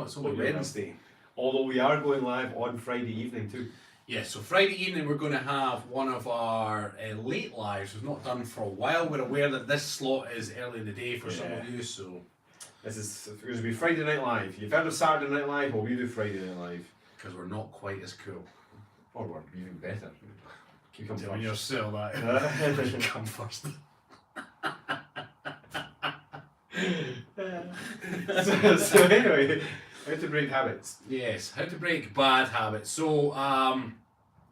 it's only Wednesday. Although we are going live on Friday evening too. Yeah, so Friday evening we're going to have one of our late lives we've not done for a while. We're aware that this slot is early in the day for some of you, so... This is going to be Friday Night Live. You've heard of Saturday Night Live, well we do Friday Night Live. Because we're not quite as cool. Or we're even better. You come Tell first. yourself that. You come first. so anyway, how to break habits. Yes, how to break bad habits. So I'm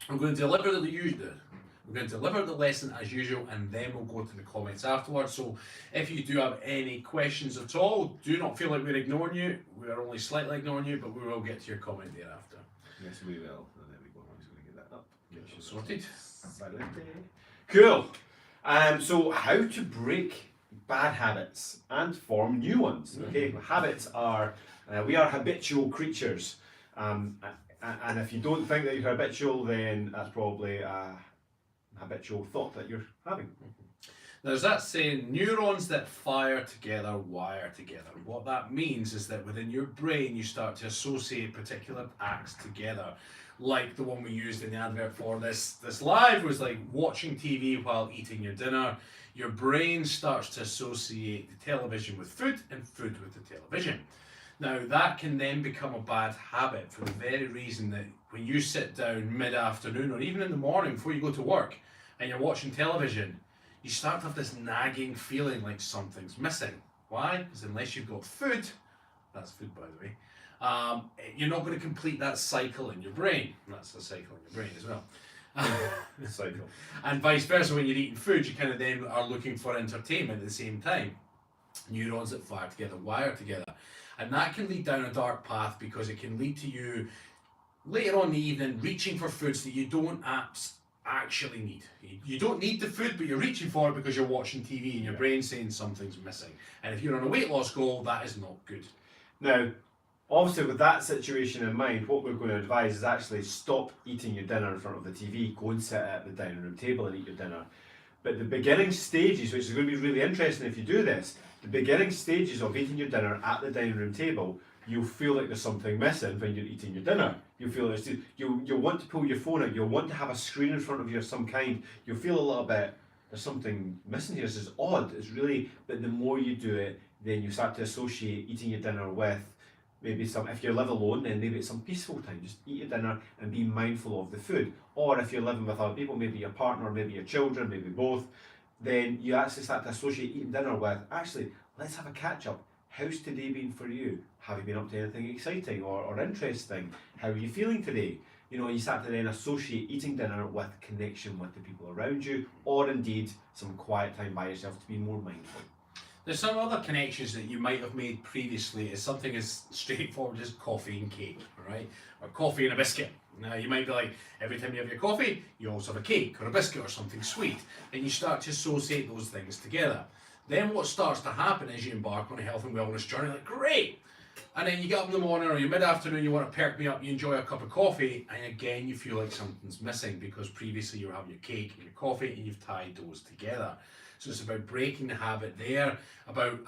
going to deliver the lesson as usual, and then we'll go to the comments afterwards. So if you do have any questions at all, do not feel like we're ignoring you. We are only slightly ignoring you, but we will get to your comment thereafter. Yes, we will. And there we go. I'm just going to get that up. Sorted. Cool. So how to break bad habits and form new ones. Okay, habits are we are habitual creatures, and if you don't think that you're habitual, then that's probably a habitual thought that you're having. There's that saying, neurons that fire together wire together. What that means is that within your brain you start to associate particular acts together. Like the one we used in the advert for this live was like watching TV while eating your dinner. Your brain starts to associate the television with food and food with the television. Now that can then become a bad habit for the very reason that when you sit down mid-afternoon or even in the morning before you go to work and you're watching television, you start to have this nagging feeling like something's missing. Why? Because unless you've got food, that's food by the way, you're not going to complete that cycle in your brain. That's a cycle in your brain as well. Cycle. And vice versa, when you're eating food, you kind of then are looking for entertainment at the same time. Neurons that fire together wire together. And that can lead down a dark path because it can lead to you later on in the evening reaching for foods that you don't actually need. You don't need the food, but you're reaching for it because you're watching TV and your brain's saying something's missing. And if you're on a weight loss goal, that is not good. Now, obviously with that situation in mind, what we're going to advise is actually stop eating your dinner in front of the TV, go and sit at the dining room table and eat your dinner. But the beginning stages, which is going to be really interesting if you do this, the beginning stages of eating your dinner at the dining room table, you'll feel like there's something missing when you're eating your dinner. You'll feel like you'll want to pull your phone out, you'll want to have a screen in front of you of some kind, you'll feel a little bit, there's something missing here, this is odd, it's really, but the more you do it, then you start to associate eating your dinner with maybe some, if you live alone, then maybe it's some peaceful time, just eat your dinner and be mindful of the food. Or if you're living with other people, maybe your partner, maybe your children, maybe both, then you actually start to associate eating dinner with, actually, let's have a catch up. How's today been for you? Have you been up to anything exciting or interesting? How are you feeling today? You know, you start to then associate eating dinner with connection with the people around you, or indeed some quiet time by yourself to be more mindful. There's some other connections that you might have made previously as something as straightforward as coffee and cake, right? Or coffee and a biscuit. Now you might be like, every time you have your coffee, you also have a cake or a biscuit or something sweet, and you start to associate those things together. Then what starts to happen is you embark on a health and wellness journey, like great! And then you get up in the morning or your mid-afternoon, you want to perk me up, you enjoy a cup of coffee, and again you feel like something's missing because previously you were having your cake and your coffee and you've tied those together. So it's about breaking the habit there, about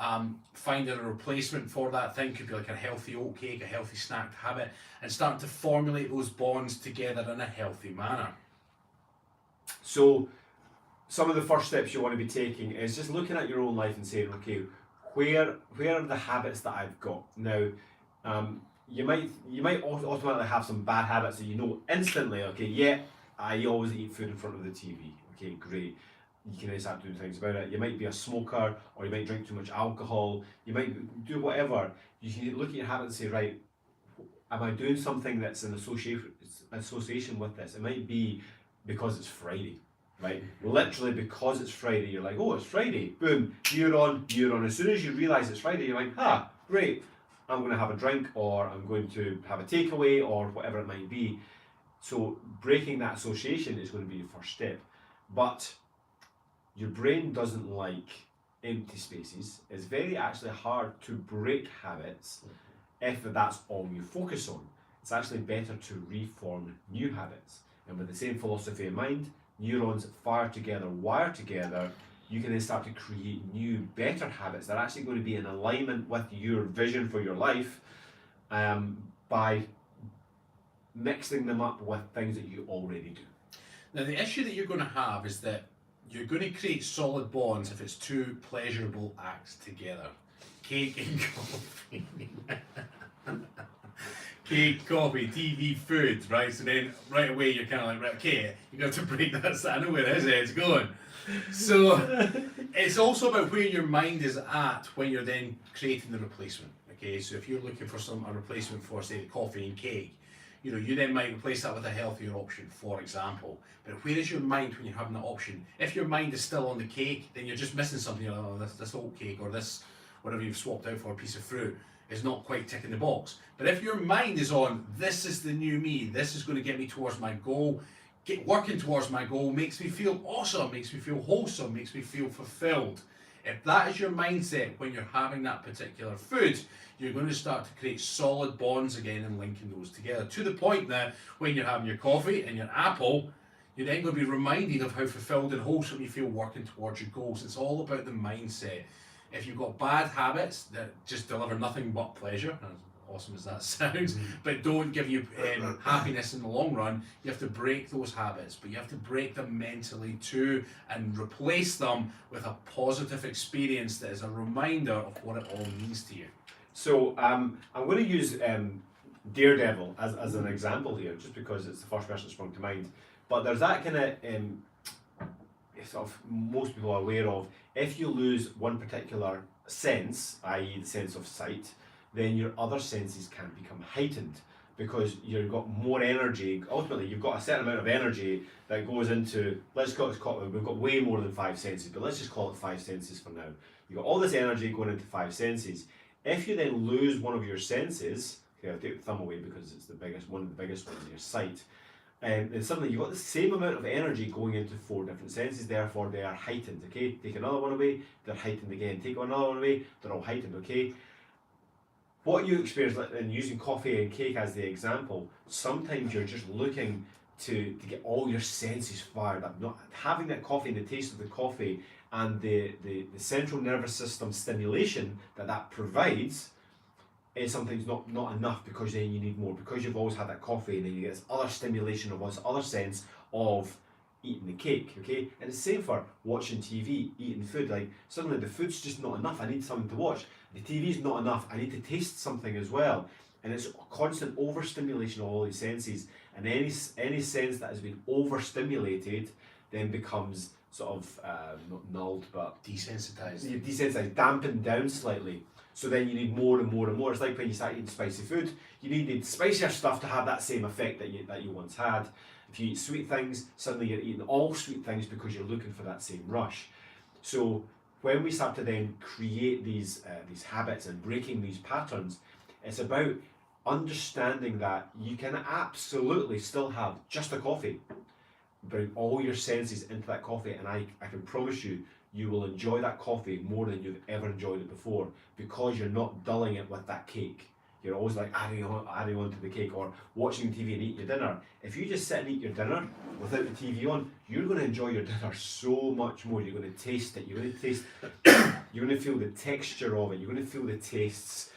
finding a replacement for that thing. Could be like a healthy oat cake, a healthy snack habit, and starting to formulate those bonds together in a healthy manner. So some of the first steps you want to be taking is just looking at your own life and saying, okay, where are the habits that I've got? Now, you might automatically have some bad habits that you know instantly, okay, yeah, I always eat food in front of the TV, okay, great. You can then start doing things about it. You might be a smoker, or you might drink too much alcohol, you might do whatever. You can look at your habits and say, right, am I doing something that's in association with this? It might be because it's Friday, right? Literally because it's Friday, you're like, oh, it's Friday, boom, neuron. As soon as you realise it's Friday, you're like, ah, great, I'm going to have a drink, or I'm going to have a takeaway, or whatever it might be. So breaking that association is going to be the first step. But your brain doesn't like empty spaces. It's very actually hard to break habits if that's all you focus on. It's actually better to reform new habits. And with the same philosophy in mind, neurons fire together, wire together, you can then start to create new, better habits that are actually going to be in alignment with your vision for your life, by mixing them up with things that you already do. Now, the issue that you're going to have is that you're going to create solid bonds if it's two pleasurable acts together. Cake and coffee. Cake, coffee, TV, food, right? So then right away you're kind of like, right, okay, you got to break that. I know where his head's going. So it's also about where your mind is at when you're then creating the replacement. Okay, so if you're looking for a replacement for, say, the coffee and cake, you know, you then might replace that with a healthier option, for example. But where is your mind when you're having that option? If your mind is still on the cake, then you're just missing something. You're like, oh, this oat cake or this, whatever you've swapped out for a piece of fruit, is not quite ticking the box. But if your mind is on, this is the new me, this is going to get me towards my goal, working towards my goal makes me feel awesome, makes me feel wholesome, makes me feel fulfilled. If that is your mindset when you're having that particular food, you're going to start to create solid bonds again and linking those together to the point that when you're having your coffee and your apple, you're then going to be reminded of how fulfilled and wholesome you feel working towards your goals. It's all about the mindset. If you've got bad habits that just deliver nothing but pleasure, as awesome as that sounds, but don't give you happiness in the long run, you have to break those habits, but you have to break them mentally too and replace them with a positive experience that is a reminder of what it all means to you. So I'm going to use Daredevil as an example here, just because it's the first person that sprung to mind. But there's that kind of sort of most people are aware of. If you lose one particular sense, i.e. the sense of sight, then your other senses can become heightened because you've got more energy. Ultimately, you've got a certain amount of energy that goes into, we've got way more than 5 senses, but let's just call it 5 senses for now. You've got all this energy going into 5 senses. If you then lose one of your senses, okay, I'll take the thumb away because it's one of the biggest ones, your sight, and suddenly you've got the same amount of energy going into 4 different senses, therefore they are heightened, okay? Take another one away, they're heightened again. Take another one away, they're all heightened, okay? What you experience, and using coffee and cake as the example, sometimes you're just looking to get all your senses fired up. Not having that coffee and the taste of the coffee and the central nervous system stimulation that provides is sometimes not enough, because then you need more, because you've always had that coffee and then you get this other stimulation of this other sense of eating the cake, okay? And it's the same for watching TV, eating food. Like suddenly the food's just not enough, I need something to watch. The TV's not enough, I need to taste something as well. And it's a constant overstimulation of all these senses, and any sense that has been overstimulated then becomes sort of not nulled, but desensitized. You're desensitized, dampened down slightly. So then you need more and more and more. It's like when you start eating spicy food, you need spicier stuff to have that same effect that you once had. If you eat sweet things, suddenly you're eating all sweet things because you're looking for that same rush. So when we start to then create these habits and breaking these patterns, it's about understanding that you can absolutely still have just a coffee. Bring all your senses into that coffee, and I can promise you, you will enjoy that coffee more than you've ever enjoyed it before, because you're not dulling it with that cake. You're always like adding on to the cake, or watching TV and eat your dinner. If you just sit and eat your dinner without the TV on, you're going to enjoy your dinner so much more. You're going to taste it. You're going to taste. You're going to feel the texture of it. You're going to feel the tastes.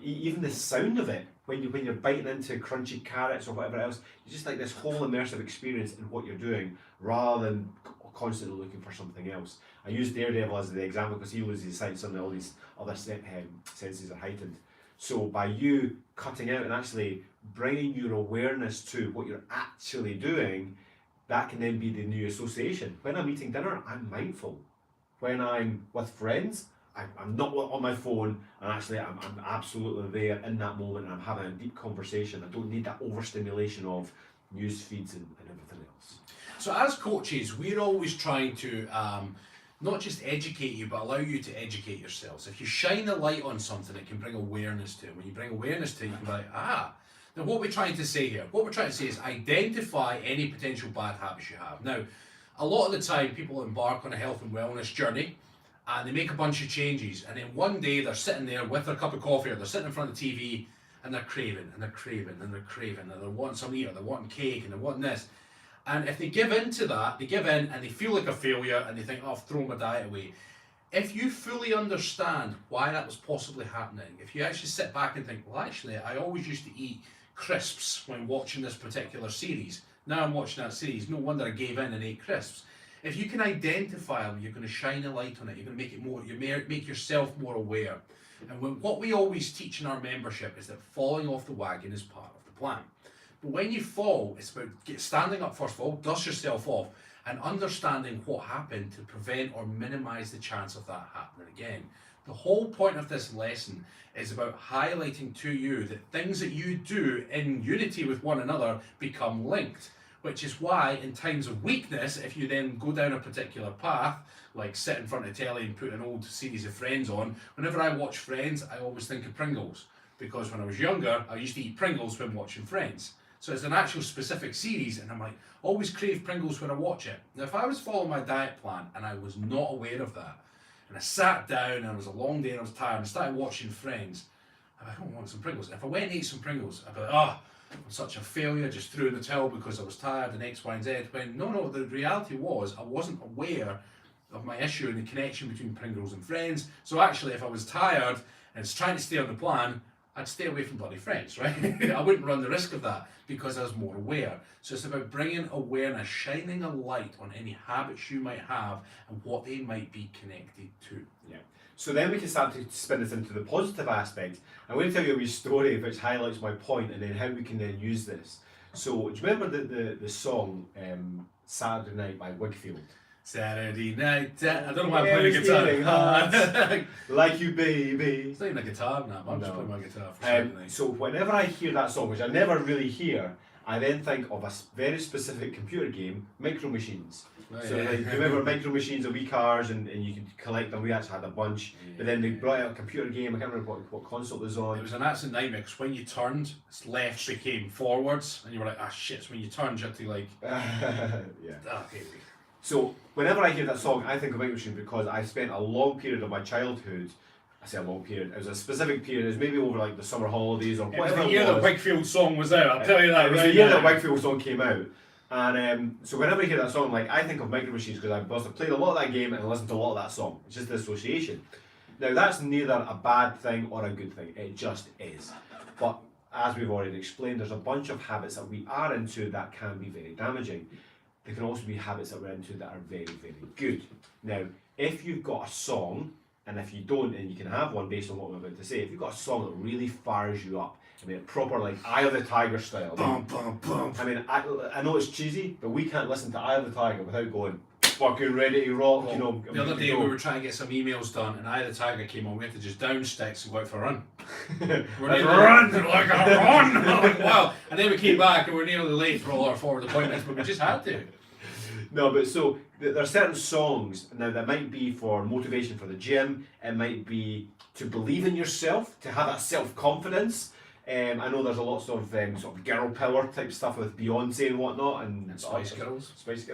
Even the sound of it. When you're biting into crunchy carrots or whatever else, it's just like this whole immersive experience in what you're doing, rather than constantly looking for something else. I use Daredevil as the example because he loses his sight, suddenly all these other senses are heightened. So by you cutting out and actually bringing your awareness to what you're actually doing, that can then be the new association. When I'm eating dinner, I'm mindful. When I'm with friends, I'm not on my phone, and actually I'm absolutely there in that moment, and I'm having a deep conversation. I don't need that overstimulation of news feeds and everything else. So as coaches, we're always trying to not just educate you, but allow you to educate yourselves. If you shine the light on something, it can bring awareness to it. When you bring awareness to it, you can be like, ah. Now what we're trying to say here, what we're trying to say is identify any potential bad habits you have. Now, a lot of the time people embark on a health and wellness journey, and they make a bunch of changes, and then one day they're sitting there with their cup of coffee, or they're sitting in front of the TV, and they're craving, and they're craving, and they're craving, and they're wanting something to eat, or they're wanting cake, and they're wanting this. And if they give in to that, they give in and they feel like a failure, and they think, oh, I've thrown my diet away. If you fully understand why that was possibly happening, if you actually sit back and think, well, actually, I always used to eat crisps when watching this particular series. Now I'm watching that series. No wonder I gave in and ate crisps. If you can identify them, you're going to shine a light on it. You're going to make it more. Make yourself more aware. And what we always teach in our membership is that falling off the wagon is part of the plan. But when you fall, it's about standing up first of all, dust yourself off, and understanding what happened to prevent or minimize the chance of that happening again. The whole point of this lesson is about highlighting to you that things that you do in unity with one another become linked, which is why in times of weakness, if you then go down a particular path, like sit in front of telly and put an old series of Friends on, whenever I watch Friends, I always think of Pringles, because when I was younger, I used to eat Pringles when watching Friends. So it's an actual specific series, and I'm like, always crave Pringles when I watch it. Now, if I was following my diet plan and I was not aware of that, and I sat down and it was a long day and I was tired and I started watching Friends, I'm like, I want some Pringles. And if I went and ate some Pringles, I'd be like, I'm such a failure, just threw in the towel because I was tired and X, Y, and Z. When no, the reality was I wasn't aware of my issue and the connection between Pringles and Friends. So actually, if I was tired and was trying to stay on the plan, I'd stay away from bloody Friends, right? I wouldn't run the risk of that because I was more aware. So it's about bringing awareness, shining a light on any habits you might have and what they might be connected to. Yeah. So then we can start to spin this into the positive aspect. I'm going to tell you a wee story which highlights my point and then how we can then use this. So do you remember the song Saturday Night by Wakefield? Saturday night, I don't know why I'm playing a guitar. Like you, baby. It's not even a guitar now, I'm just playing my guitar for night. So whenever I hear that song, which I never really hear, I then think of a very specific computer game, Micro Machines. So like, you remember Micro Machines, the wee cars, and you could collect them. We actually had a bunch, but then they brought out a computer game. I can't remember what console it was on. It was an absolute nightmare because when you turned, left became forwards, and you were like, shit. So when you turned, you had to like, okay. So whenever I hear that song, I think of Micro Machines because I spent a long period of my childhood. I say a long period. It was a specific period. It was maybe over like the summer holidays or whatever. It was the year that Wakefield song was out. I'll tell you that. It was the year that Wakefield song came out. And so whenever I hear that song, like I think of Micro Machines because I must have played a lot of that game and listened to a lot of that song. It's just the association. Now that's neither a bad thing or a good thing. It just is. But as we've already explained, there's a bunch of habits that we are into that can be very damaging. There can also be habits that we're into that are very, very good. Now, if you've got a song, and if you don't, and you can have one based on what I'm about to say, if you've got a song that really fires you up, I mean, proper like Eye of the Tiger style. Bum, bum, bum. I mean, I know it's cheesy, but we can't listen to Eye of the Tiger without going fucking ready to rock, you know. The other day we were trying to get some emails done, and Eye of the Tiger came on. We had to just down sticks and go out for a run. Run like a run! Like, wow. And then we came back and we're nearly late for all our forward appointments, but we just had to. No, but so there are certain songs now that might be for motivation for the gym. It might be to believe in yourself, to have that self-confidence. I know there's a lot of sort of girl power type stuff with Beyonce and whatnot, and Spice Girls. But there's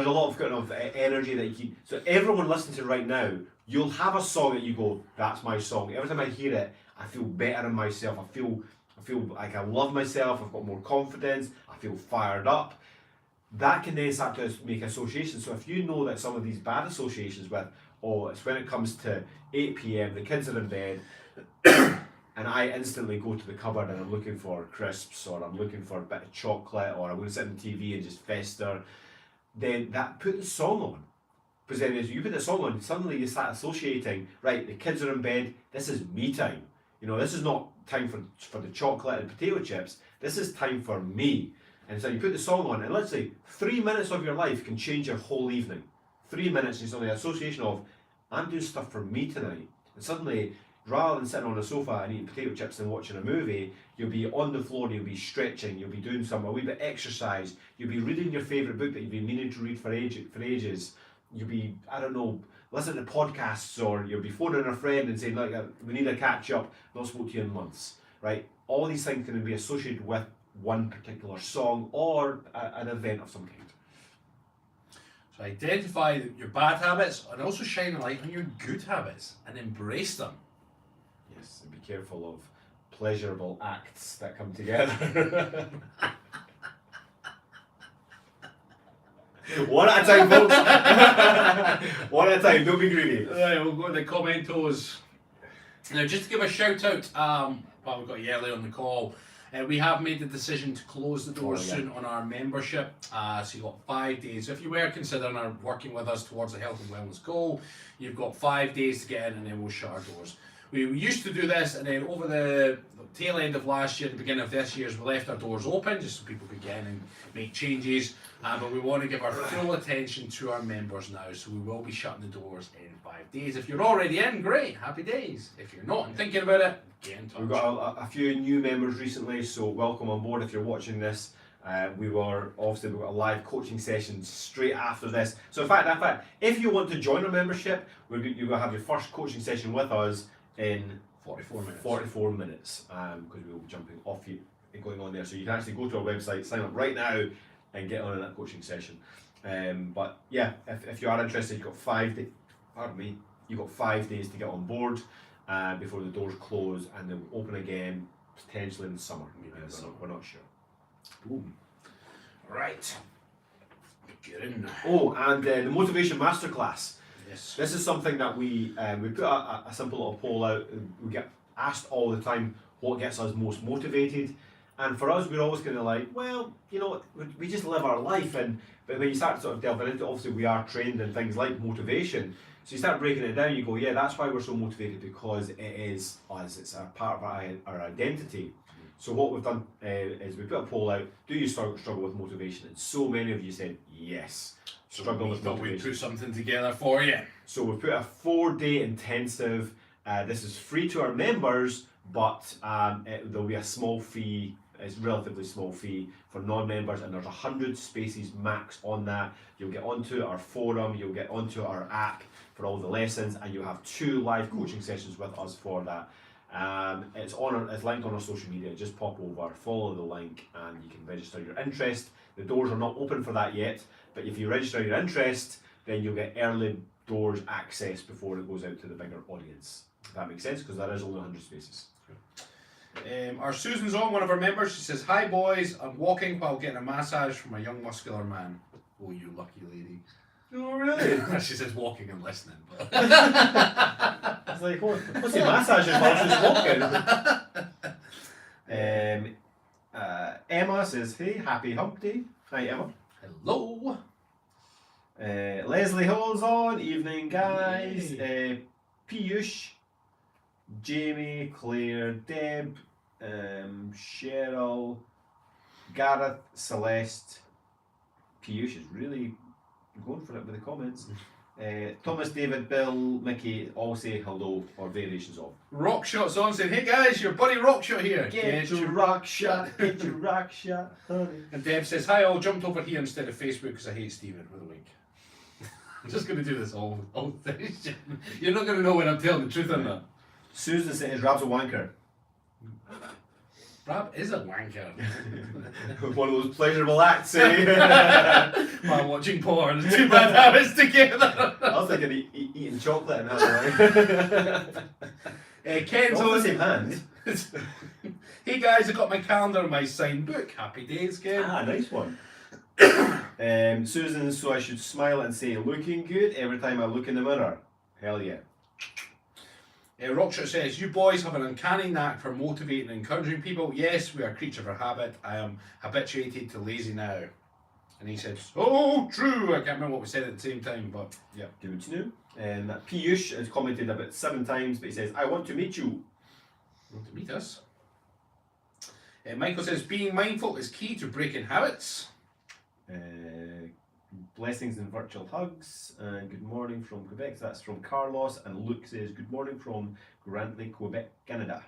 a lot of kind of energy that you keep. So everyone listening to it right now, you'll have a song that you go, that's my song. Every time I hear it, I feel better in myself. I feel like I love myself. I've got more confidence. I feel fired up. That can then start to make associations. So if you know that some of these bad associations with, it's when it comes to 8 p.m, the kids are in bed, and I instantly go to the cupboard and I'm looking for crisps, or I'm looking for a bit of chocolate, or I'm going to sit on the TV and just fester, then put the song on. Because then as you put the song on, suddenly you start associating, right, the kids are in bed, this is me time. You know, this is not time for the chocolate and potato chips, this is time for me. And so you put the song on, and let's say 3 minutes of your life can change your whole evening. 3 minutes is only the association of, I'm doing stuff for me tonight. And suddenly, rather than sitting on a sofa and eating potato chips and watching a movie, you'll be on the floor, you'll be stretching, you'll be doing a wee bit of exercise, you'll be reading your favourite book that you've been meaning to read for ages. You'll be, I don't know, listening to podcasts, or you'll be phoning a friend and saying, like, we need a catch up, not spoke to you in months, right? All these things can be associated with one particular song or an event of some kind. So identify your bad habits and also shine a light on your good habits and embrace them. Yes, and be careful of pleasurable acts that come together. One at a time, folks. One at a time, don't be greedy. Right, we'll go to the commentos. Now, just to give a shout out, while we've got Yelly on the call, we have made the decision to close the doors soon on our membership. So you've got 5 days. If you were considering working with us towards the health and wellness goal, you've got 5 days to get in and then we'll shut our doors. We used to do this, and then over the tail end of last year and the beginning of this year, we left our doors open just so people could get in and make changes. But we want to give our full attention to our members now, so we will be shutting the doors in 5 days. If you're already in, great, happy days. If you're not and thinking about it, get in touch. We've got a few new members recently, so welcome on board if you're watching this. We've got a live coaching session straight after this. So in fact, if you want to join our membership, you're going to have your first coaching session with us in 44 minutes, because we'll be jumping off you and going on there. So you can actually go to our website, sign up right now, and get on in that coaching session. But yeah, if you are interested, you've got 5 days. Pardon me. You've got 5 days to get on board before the doors close, and they'll open again potentially in the summer. Maybe we're not sure. Boom. Right. Get in. Oh, and the motivation masterclass. Yes. This is something that we put a simple little poll out. We get asked all the time what gets us most motivated, and for us, we're always kind of like, well, you know, we just live our life, but when you start sort of delving into it, obviously we are trained in things like motivation. So you start breaking it down, you go, yeah, that's why we're so motivated, because it is us. It's a part of our identity. So what we've done is we put a poll out. Do you struggle with motivation? And so many of you said yes. Struggle with motivation. We put something together for you. So we've put a 4-day intensive. This is free to our members, but there'll be a small fee. It's a relatively small fee for non-members, and there's 100 spaces max on that. You'll get onto our forum, you'll get onto our app for all the lessons, and you'll have 2 live coaching sessions with us for that. It's linked on our social media. Just pop over, follow the link, and you can register your interest. The doors are not open for that yet, but if you register your interest, then you'll get early doors access before it goes out to the bigger audience. If that makes sense, because there is only 100 spaces. Our Susan's on, one of our members. She says, "Hi boys, I'm walking while getting a massage from a young muscular man." Oh, you lucky lady. Oh, really? She says walking and listening. But It's like, what's the massage while she's walking? Emma says, "Hey, happy hump day." Hi, Emma. hello. Leslie Hall's on. Evening, guys. Piyush, Jamie, Claire, Deb, Cheryl, Gareth, Celeste. Piyush is really going for it with the comments. Thomas, David, Bill, Mickey all say hello or variations of. Rockshot's on saying, "Hey guys, your buddy Rockshot here." Get your rock shot, get your rock shot, honey. And Deb says, "Hi, all jumped over here instead of Facebook because I hate Stephen," with a wink. I'm just going to do this all day. You're not going to know when I'm telling the truth or not. Susan says, "Rab's a wanker." Rab is a wanker. One of those pleasurable acts, eh? While watching porn. Two bad habits together. I was thinking eating chocolate and that. Ken's All the on. same hand. Hey guys, I got my calendar and my signed book. Happy days, Ken. Ah, nice one. Susan, so I should smile and say, "Looking good" every time I look in the mirror. Hell yeah. Rockshot says, "You boys have an uncanny knack for motivating and encouraging people. Yes, we are creatures of habit. I am habituated to lazy now." And he said, "So true." I can't remember what we said at the same time, but yeah. Good to know. And Piyush has commented about 7 times, but he says, "I want to meet you." Want to meet us? Michael says, "Being mindful is key to breaking habits." Blessings and virtual hugs. And good morning from Quebec. So that's from Carlos. And Luke says, "Good morning from Grantley, Quebec, Canada."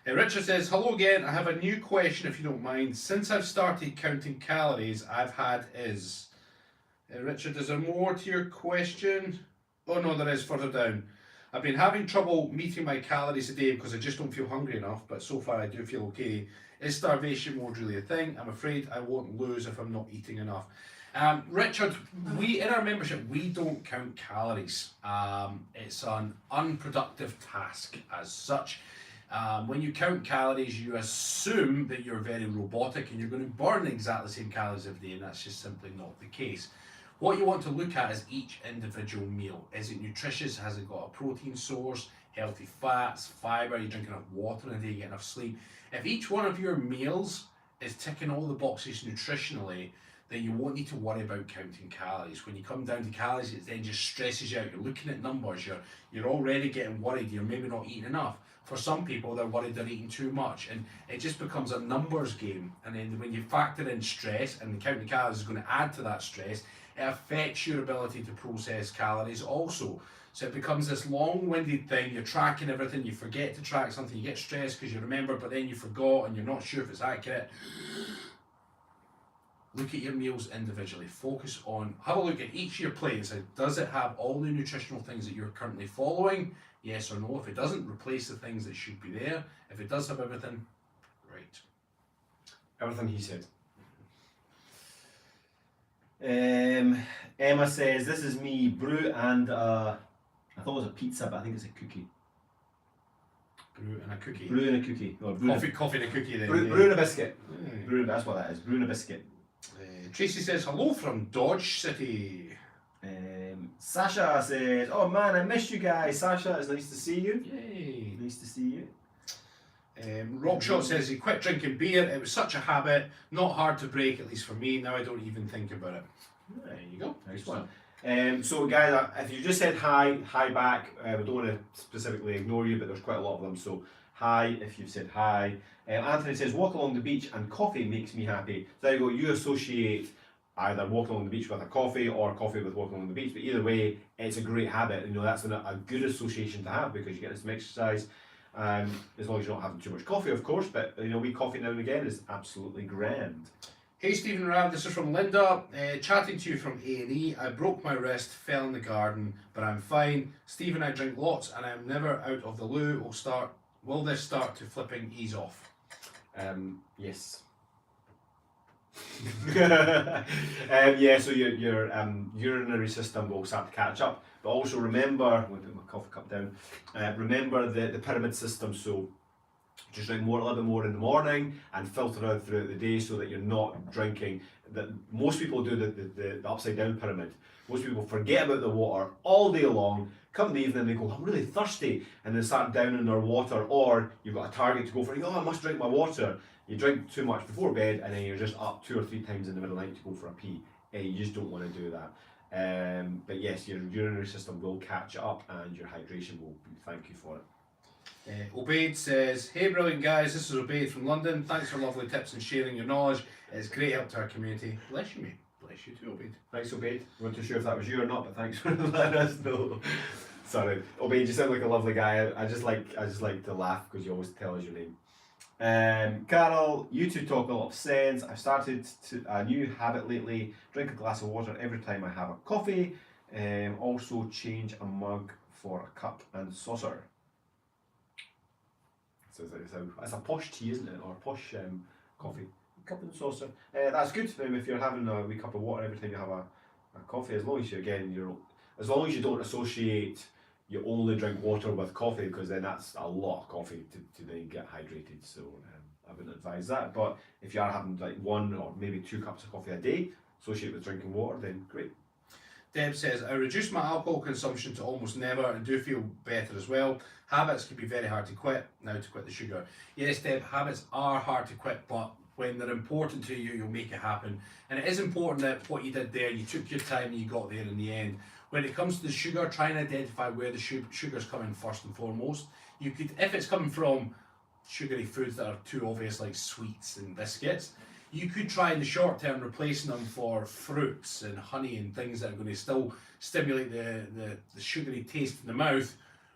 Richard says, "Hello again. I have a new question if you don't mind. Since I've started counting calories, I've had is..." Richard, is there more to your question? Oh no, there is further down. "I've been having trouble meeting my calories a day because I just don't feel hungry enough, but so far I do feel okay. Is starvation mode really a thing? I'm afraid I won't lose if I'm not eating enough." Richard, we in our membership, we don't count calories. It's an unproductive task as such. When you count calories, you assume that you're very robotic and you're going to burn exactly the same calories every day, and that's just simply not the case. What you want to look at is each individual meal. Is it nutritious? Has it got a protein source, healthy fats, fibre? You drink enough water in a day, you get enough sleep? If each one of your meals is ticking all the boxes nutritionally, then you won't need to worry about counting calories. When you come down to calories, it then just stresses you out. You're looking at numbers, you're already getting worried, you're maybe not eating enough. For some people, they're worried they're eating too much, and it just becomes a numbers game. And then when you factor in stress, and the counting calories is going to add to that stress, it affects your ability to process calories also. So it becomes this long-winded thing. You're tracking everything, you forget to track something, you get stressed because you remember, but then you forgot and you're not sure if it's accurate. Look at your meals individually. Focus on, have a look at each of your plates. Does it have all the nutritional things that you're currently following? Yes or no? If it doesn't, replace the things that should be there. If it does have everything, great. Everything he said. Emma says, this is me, brew and I thought it was a pizza, but I think it's a cookie. Brew and a cookie. Brew and a cookie. Or Coffee and a cookie then. Brew and a biscuit. Brew, that's what that is. Brew and a biscuit. Tracy says, hello from Dodge City. Sasha says, oh man, I missed you guys. Sasha, it's nice to see you. Yay. Nice to see you. Rockshot says he quit drinking beer. It was such a habit, not hard to break, at least for me. Now I don't even think about it. There you go. Nice one. So guys, if you just said hi back, we don't want to specifically ignore you, but there's quite a lot of them, so hi if you've said hi. Anthony says, walk along the beach and coffee makes me happy. So there you go, you associate either walking along the beach with a coffee or coffee with walking along the beach, but either way, it's a great habit. You know, that's a good association to have because you get some exercise, as long as you're not having too much coffee, of course, but you know, we coffee now and again is absolutely grand. Hey Stephen Rab, this is from Linda, chatting to you from A&E. I broke my wrist, fell in the garden, but I'm fine. Stephen, I drink lots and I'm never out of the loo. Will this start to flipping ease off? Yes. Yeah, so your urinary system will start to catch up, but also remember, I'm going to put my coffee cup down, remember the pyramid system, so just drink a little bit more in the morning and filter out throughout the day so that you're not drinking. That most people do the upside down pyramid. Most people forget about the water all day long, come in the evening and they go, I'm really thirsty, and then start downing their water, or you've got a target to go for, I must drink my water. You drink too much before bed and then you're just up 2 or 3 times in the middle of the night to go for a pee. You just don't want to do that. But yes, your urinary system will catch up and your hydration will thank you for it. Obaid says, hey brilliant guys, this is Obaid from London. Thanks for lovely tips and sharing your knowledge. It's great help to our community. Bless you, mate. Bless you too, Obaid. Thanks, Obaid. I'm not too sure if that was you or not, but thanks for letting us know. Sorry, Obaid, you sound like a lovely guy. I just like to laugh because you always tell us your name. Carol, you two talk a lot of sense. I've started a new habit lately. Drink a glass of water every time I have a coffee. Also change a mug for a cup and saucer. So it's a posh tea, isn't it? Or a posh coffee. Cup and saucer. That's good. If you're having a wee cup of water every time you have a coffee, as long as as long as you don't associate you only drink water with coffee, because then that's a lot of coffee to then get hydrated. So I wouldn't advise that. But if you are having like 1 or maybe 2 cups of coffee a day, associate with drinking water, then great. Deb says, I reduced my alcohol consumption to almost never and do feel better as well. Habits can be very hard to quit. Now to quit the sugar. Yes, Deb, habits are hard to quit, but when they're important to you, you'll make it happen. And it is important that what you did there, you took your time and you got there in the end. When it comes to the sugar, try and identify where the sugar's coming first and foremost. You could, if it's coming from sugary foods that are too obvious, like sweets and biscuits, you could try in the short term replacing them for fruits and honey and things that are going to still stimulate the sugary taste in the mouth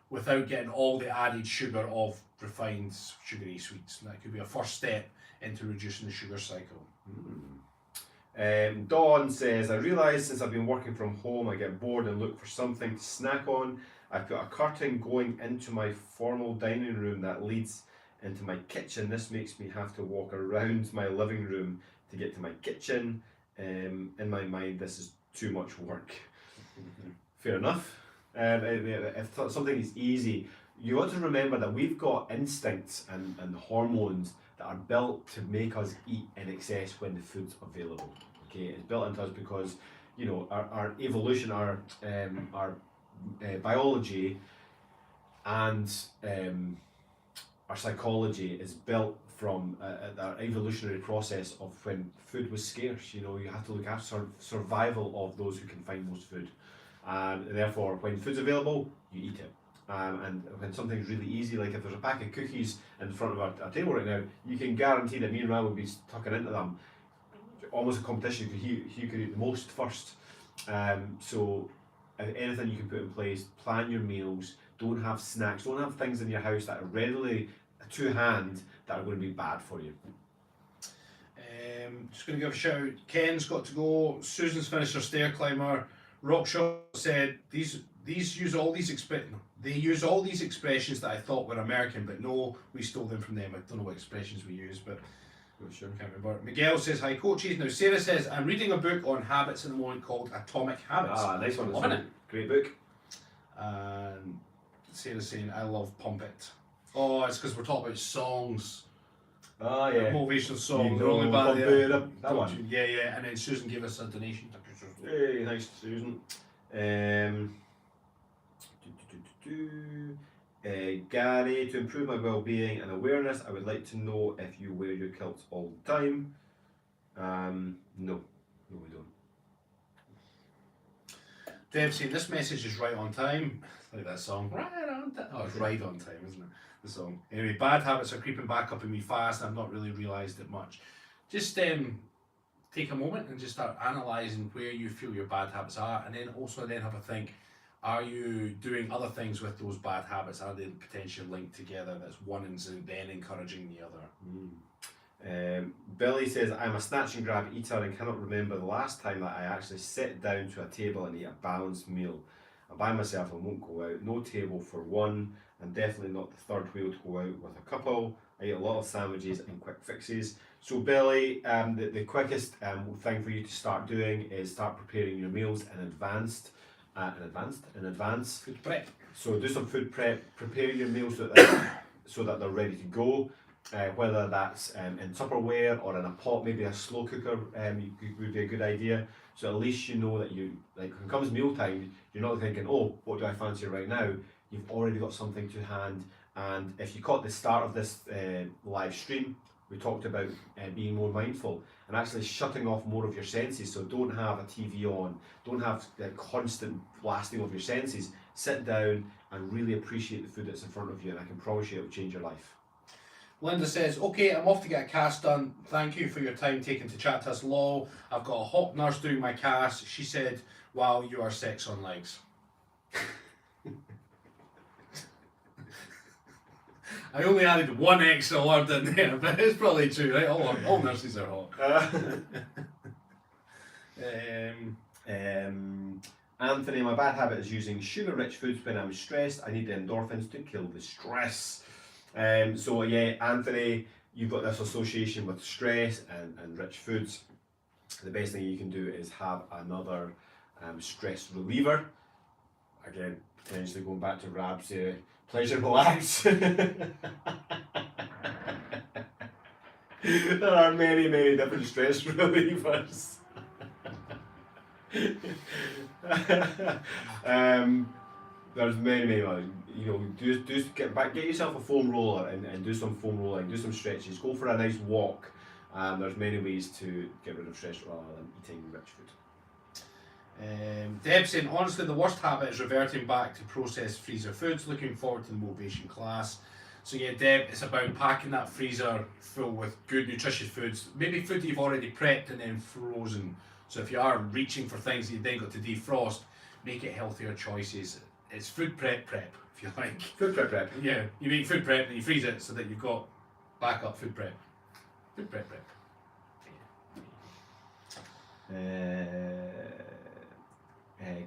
without getting all the added sugar of refined sugary sweets. And that could be a first step into reducing the sugar cycle. Dawn says, I realise since I've been working from home I get bored and look for something to snack on. I've put a curtain going into my formal dining room that leads into my kitchen. This makes me have to walk around my living room to get to my kitchen. In my mind, this is too much work. Fair enough. If something is easy, you want to remember that we've got instincts and hormones that are built to make us eat in excess when the food's available. Okay, it's built into us because, you know, our evolution, our biology, and our psychology is built from our evolutionary process of when food was scarce. You know, you have to look after survival of those who can find most food, and therefore, when food's available, you eat it. And when something's really easy, like if there's a pack of cookies in front of our table right now, you can guarantee that me and Ryan will be tucking into them. Almost a competition, because he could eat the most first. So anything you can put in place, plan your meals, don't have snacks, don't have things in your house that are readily to hand that are going to be bad for you. Just going to give a shout out. Ken's got to go. Susan's finished her stair climber. Rockshaw said these use all these they use all these expressions that I thought were American, but no, we stole them from them. I don't know what expressions we use, but Sure. can't remember. Miguel says, hi coaches. Now Sarah says, I'm reading a book on habits at the moment called Atomic Habits. Ah, nice one. Loving it. Great book. And Sarah's saying, I love Pump It. Oh, it's because we're talking about songs. Oh yeah. Motivational songs. You They're only know, bad Pump there. It Up, that one. Yeah. And then Susan gave us a donation. Hey, thanks, Susan. Gary, to improve my well-being and awareness, I would like to know if you wear your kilts all the time. No, we don't. Deb saying this message is right on time. Like that song. Right on time. Oh, it's right on time, isn't it? The song. Anyway, bad habits are creeping back up in me fast, and I've not really realised it much. Just take a moment and just start analysing where you feel your bad habits are, and then also have a think. Are you doing other things with those bad habits? Are they potentially linked together? That's one and then encouraging the other. Billy says, I'm a snatch and grab eater and cannot remember the last time that I actually sat down to a table and ate a balanced meal. I'm by myself and won't go out. No table for one, and definitely not the third wheel to go out with a couple. I eat a lot of sandwiches and quick fixes. So Billy, the quickest thing for you to start doing is start preparing your meals in advance. Food prep. So do some food prep, prepare your meals so that they're ready to go. Whether that's in Tupperware or in a pot, maybe a slow cooker would be a good idea. So at least you know that when it comes mealtime, you're not thinking, oh, what do I fancy right now? You've already got something to hand. And if you caught the start of this live stream, we talked about being more mindful and actually shutting off more of your senses. So don't have a TV on, don't have the constant blasting of your senses. Sit down and really appreciate the food that's in front of you, and I can promise you it will change your life. Linda says, okay, I'm off to get a cast done. Thank you for your time taken to chat to us, lol. I've got a hot nurse doing my cast. She said, wow, you are sex on legs. I only added one extra word in there, but it's probably true, right? All nurses are hot. Anthony, my bad habit is using sugar-rich foods when I'm stressed. I need the endorphins to kill the stress. So yeah, Anthony, you've got this association with stress and rich foods. The best thing you can do is have another stress reliever. Again, potentially going back to Rab's pleasurable acts. There are many different stress relievers. There's many others. Do get yourself a foam roller and do some foam rolling, do some stretches, go for a nice walk. There's many ways to get rid of stress rather than eating rich food. Deb saying, honestly, the worst habit is reverting back to processed freezer foods. Looking forward to the motivation class. So yeah, Deb, it's about packing that freezer full with good, nutritious foods. Maybe food that you've already prepped and then frozen. So if you are reaching for things that you then got to defrost, make it healthier choices. It's food prep, if you like. Food prep. Yeah, you make food prep and you freeze it so that you've got backup food prep. Food prep.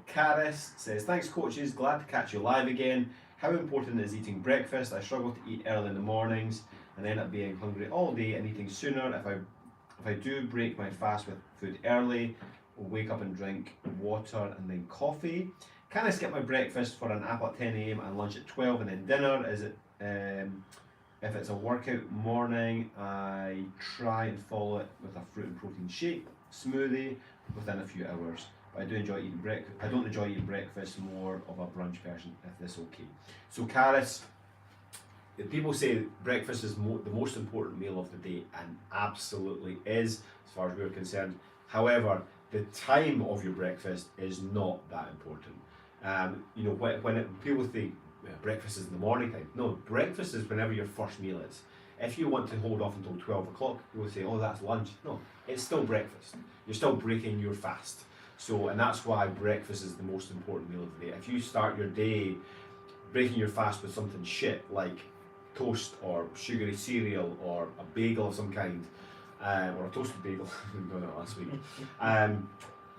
Karis says, thanks coaches, glad to catch you live again. How important is eating breakfast? I struggle to eat early in the mornings and end up being hungry all day and eating sooner. If I do break my fast with food early, I'll wake up and drink water and then coffee. Can I skip my breakfast for an apple at 10 a.m. and lunch at 12 and then dinner? Is it if it's a workout morning, I try and follow it with a fruit and protein shake, smoothie within a few hours. But I do enjoy eating breakfast. I don't enjoy eating breakfast. More of a brunch person. If this okay. So Caris, people say breakfast is the most important meal of the day, and absolutely is, as far as we're concerned. However, the time of your breakfast is not that important. You know, when people think breakfast is in the morning time, no, breakfast is whenever your first meal is. If you want to hold off until 12 o'clock, people say, oh, that's lunch. No, it's still breakfast. You're still breaking your fast. So, and that's why breakfast is the most important meal of the day. If you start your day breaking your fast with something shit like toast or sugary cereal or a bagel of some kind, or a toasted bagel, we done that last week,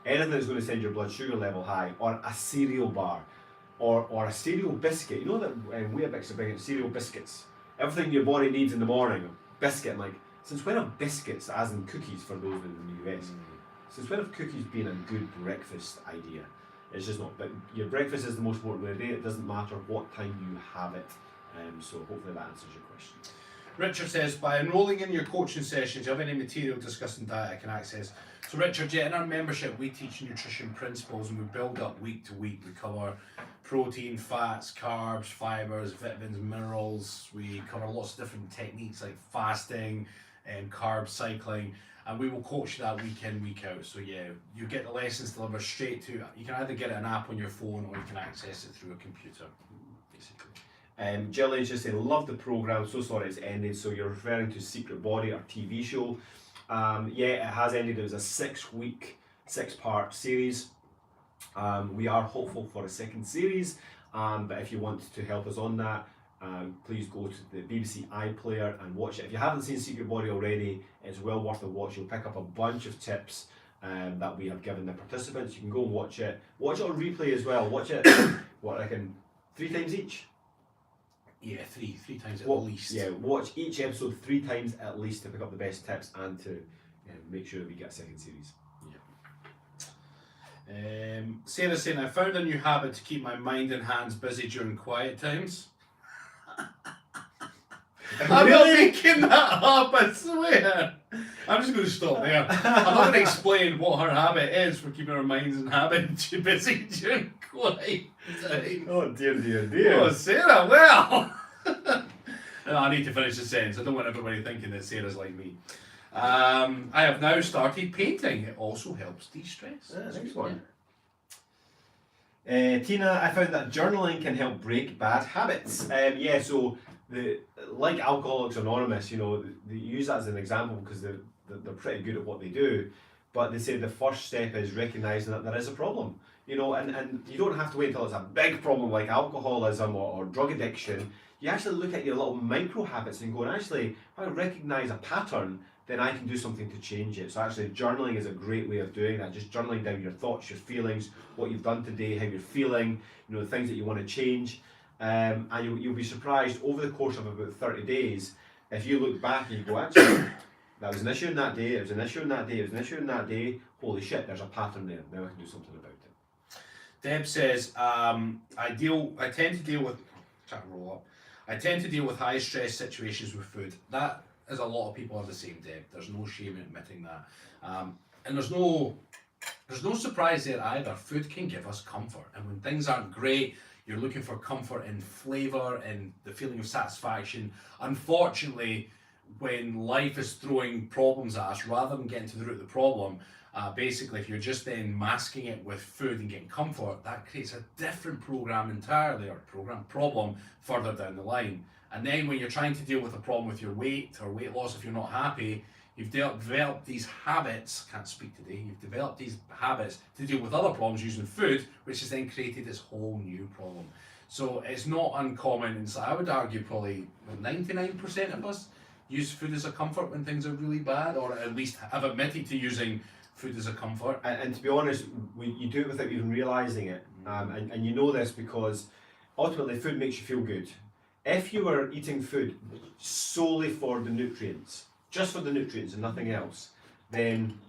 anything that's going to send your blood sugar level high, or a cereal bar, or a cereal biscuit. You know that Weetabix are bringing cereal biscuits. Everything your body needs in the morning, biscuit. I'm like, since when have biscuits, as in cookies for those in the US, since when have cookies been a good breakfast idea? It's just not. But your breakfast is the most important of the day. It doesn't matter what time you have it. So hopefully that answers your question. Richard says, by enrolling in your coaching sessions, do you have any material discussing diet I can access? So Richard, yeah, in our membership we teach nutrition principles and we build up week to week. We cover protein, fats, carbs, fibres, vitamins, minerals. We cover lots of different techniques like fasting and carb cycling, and we will coach you that week in, week out. So yeah, you get the lessons delivered straight to you. You can either get an app on your phone or you can access it through a computer, basically. Jillian's just saying, love the programme, so sorry it's ended. So you're referring to Secret Body, our TV show. Yeah, it has ended. It was a 6-week, 6-part series. We are hopeful for a second series, but if you want to help us on that, please go to the BBC iPlayer and watch it. If you haven't seen Secret Body already, it's well worth a watch. You'll pick up a bunch of tips that we have given the participants. You can go and watch it. Watch it on replay as well. Watch it, what I reckon, 3 times each? Yeah, three times at least. Yeah, watch each episode 3 times at least to pick up the best tips and to make sure that we get a second series. Yeah. Sarah's saying, I found a new habit to keep my mind and hands busy during quiet times. I'm not making that up, I swear. I'm just going to stop there. I'm not going to explain what her habit is for keeping her minds and habits too busy during quiet time. Oh dear. Oh, Sarah, well. No, I need to finish the sentence. I don't want everybody thinking that Sarah's like me. I have now started painting. It also helps de-stress. Next one. Tina, I found that journaling can help break bad habits. Yeah, so like Alcoholics Anonymous, you know, they use that as an example because they're pretty good at what they do. But they say the first step is recognising that there is a problem. You know, and you don't have to wait until it's a big problem like alcoholism or drug addiction. You actually look at your little micro habits and go, and actually, if I recognise a pattern, then I can do something to change it. So actually journaling is a great way of doing that. Just journaling down your thoughts, your feelings, what you've done today, how you're feeling, you know, the things that you want to change. And you'll be surprised over the course of about 30 days, if you look back and you go, actually, that was an issue in that day, it was an issue in that day, it was an issue in that day, holy shit, there's a pattern there, now I can do something about it. Deb says, I tend to deal with high stress situations with food. That is a lot of people are the same, Deb. There's no shame in admitting that. And there's no surprise there either. Food can give us comfort. And when things aren't great, you're looking for comfort in flavour and the feeling of satisfaction. Unfortunately, when life is throwing problems at us, rather than getting to the root of the problem, basically if you're just then masking it with food and getting comfort, that creates a different program entirely, or problem further down the line. And then when you're trying to deal with a problem with your weight or weight loss, if you're not happy, you've developed these habits, can't speak today, you've developed these habits to deal with other problems using food, which has then created this whole new problem. So it's not uncommon, and so I would argue probably 99% of us use food as a comfort when things are really bad, or at least have admitted to using food as a comfort. And to be honest, you do it without even realising it. And you know this because ultimately food makes you feel good. If you were eating food solely for the nutrients, just for the nutrients and nothing else, then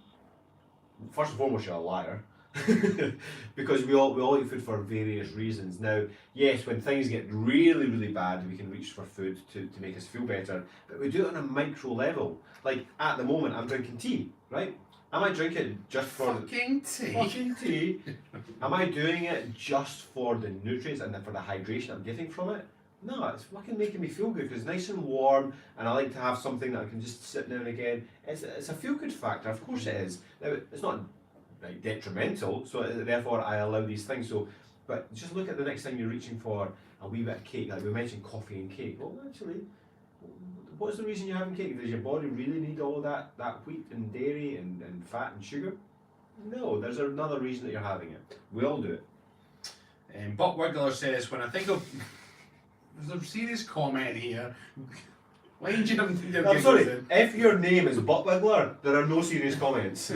first and foremost you're a liar. because we all eat food for various reasons. Now, yes, when things get really, really bad, we can reach for food to make us feel better, but we do it on a micro level. Like at the moment, I'm drinking tea, right? Am I drinking it just for Fucking tea. fucking tea? Am I doing it just for the nutrients and for the hydration I'm getting from it? No, it's fucking making me feel good because it's nice and warm, and I like to have something that I can just sit now and again. It's a feel good factor, of course it is. Now, it's not like detrimental, so therefore I allow these things. So, but just look at the next time you're reaching for a wee bit of cake. Like we mentioned, coffee and cake. Well, actually, what's the reason you're having cake? Does your body really need all that wheat and dairy and fat and sugar? No, there's another reason that you're having it. We all do it. Buck Wiggler says, when I think of... There's a serious comment here. Why did you have I'm sorry, if your name is Butt Wiggler, there are no serious comments.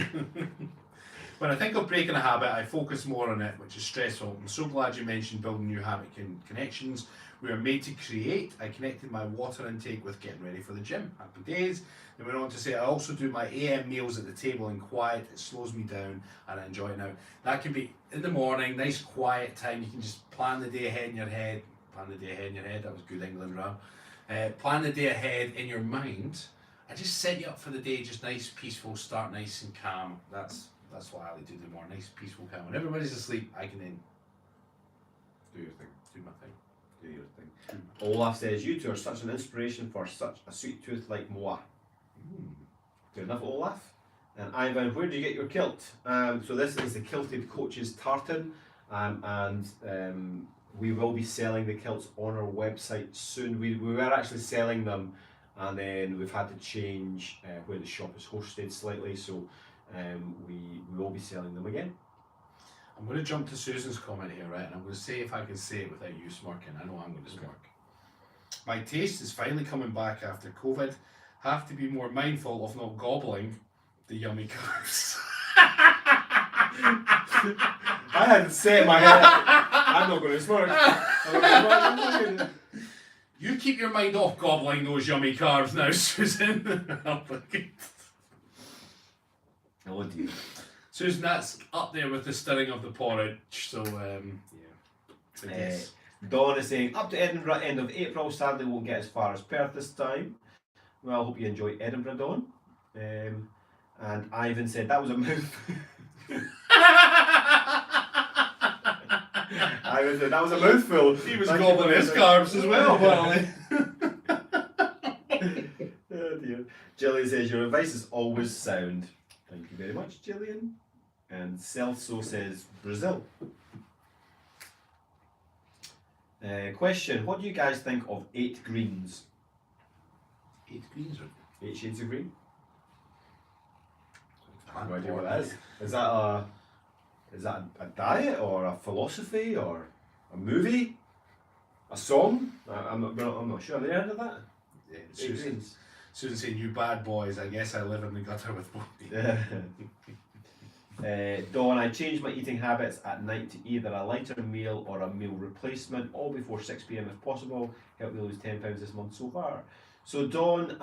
When I think of breaking a habit, I focus more on it, which is stressful. I'm so glad you mentioned building new habit connections. We are made to create. I connected my water intake with getting ready for the gym. Happy days. Then went on to say, I also do my AM meals at the table in quiet. It slows me down and I enjoy it now. That can be in the morning, nice quiet time. You can just plan the day ahead in your head. Plan the day ahead in your head. That was good England rap. Plan the day ahead in your mind and just set you up for the day. Just nice, peaceful, start nice and calm. That's what I like to do more. Nice, peaceful, calm. When everybody's asleep, I can then do your thing, do my thing. Do your thing. Olaf says, you two are such an inspiration for such a sweet tooth like Moa. Good enough, Olaf. And Ivan, where do you get your kilt? So this is the Kilted Coaches Tartan, and we will be selling the kilts on our website soon. We were actually selling them, and then we've had to change where the shop is hosted slightly, so we will be selling them again. I'm going to jump to Susan's comment here, right? And I'm going to say if I can say it without you smirking. I know I'm going to smirk. My taste is finally coming back after COVID. Have to be more mindful of not gobbling the yummy carbs. I had to say in my head, I'm not going to smirk. You keep your mind off gobbling those yummy carbs now, Susan. Oh dear. Susan, that's up there with the stirring of the porridge, so yeah. Dawn is saying, up to Edinburgh end of April, sadly won't get as far as Perth this time. Well, I hope you enjoy Edinburgh, Dawn. And Ivan said, that was a mouth. Ivan said, that was a mouthful. He was gobbling his carbs as well, apparently. Oh dear. Gillian says, your advice is always sound. Thank you very much, Gillian. And Celso says, Brazil. Question, what do you guys think of 8 greens? 8 greens or 8 shades of green? I have no idea what that that is. Is that a diet or a philosophy or a movie? A song? I'm not sure. Have you heard of that? Yeah, 8 greens. Susan saying, you bad boys, I guess I live in the gutter with both of you. Dawn, I change my eating habits at night to either a lighter meal or a meal replacement, all before 6 p.m. if possible. Help me lose 10 pounds this month so far. So Dawn,